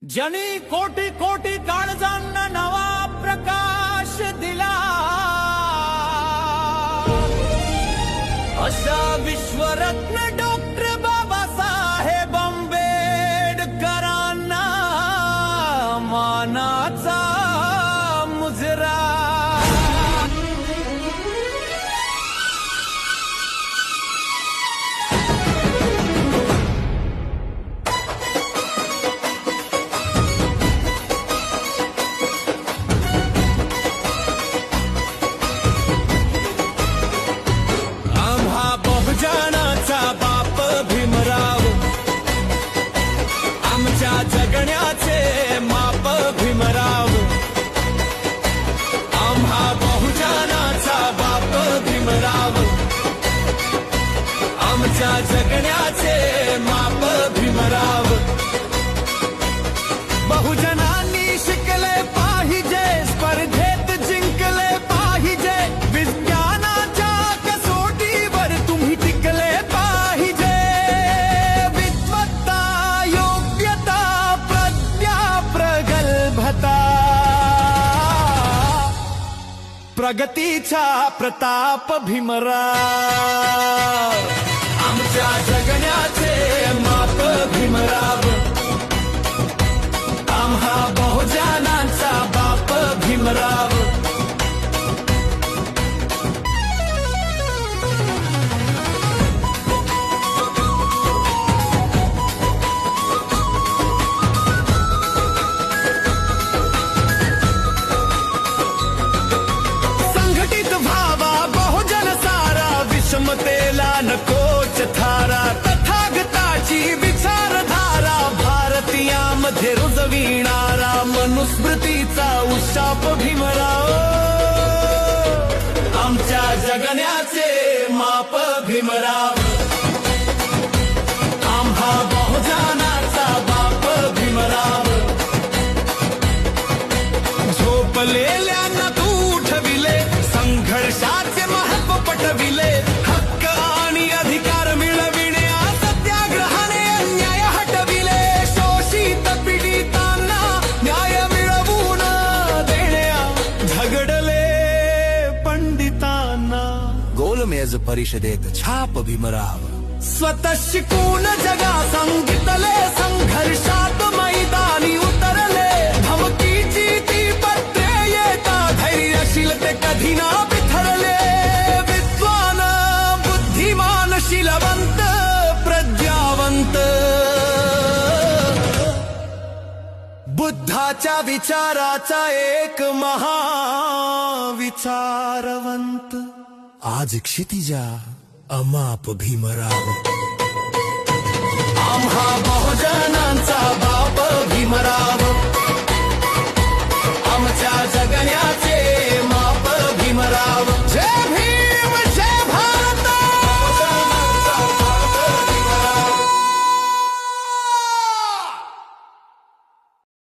जनी कोटी कोटी काळजांना नवा प्रकाश दिला, अशा विश्वरत्न डॉक्टर बाबासाहेब आंबेडकरांना मानाचा मुजरा. बहुजनाचा बाप भीमराव, आमच्या जगण्याचे माप भीमराव. आम्हा बहुजनाचा बाप भीमराव, आमच्या जगण्याचे माप भीमराव. बहुजनांनी शिकले पाहिजे, स्पर्धेत जिंकले पाहिजे, विज्ञानाच्या कसोटीवर तुम्ही टिकले पाहिजे. विद्वत्ता, योग्यता, प्रज्ञा, प्रगल्भता, प्रगतीचा प्रताप भीमराव. आमच्या जगण्याचे माप भीमराव, आम्हा बहुजनांचा बाप भीमराव. संघटित व्हावा बहुजन सारा, विषमतेला नकोच थारा. तथागताची विचारधारा भारतीयामध्ये रुजविणारा, मनुस्मृतीचा उशाप भीमराव. आमच्या जगण्याचे माप भीमराव, आम्हा बहुजनाचा बाप भीमराव. झोपलेल्यांना तू उठविले, संघर्षाचे महत्व पटविले, हक्क आणि अधिकार मिळविणे, सत्याग्रहाने अन्याय हटविले, शोषित पीडितांना न्याय मिळवून देण्या, झगडले पंडितांना गोलमेज परिषदेत छाप भीमराव. स्वतः शिकून जगा सांगितले, संघर्षात मैदानी उतरले, धमकीची ती पत्रे येता, धैर्यशील ते कधी ना बिथरले. विद्वान, बुद्धिमान, शीलवंत, प्रज्ञावंत, बुद्धाच्या विचाराचा एक महाविचारवंत. आज क्षितिजा अमाप भीमराव. आम्हा बहुजनांचा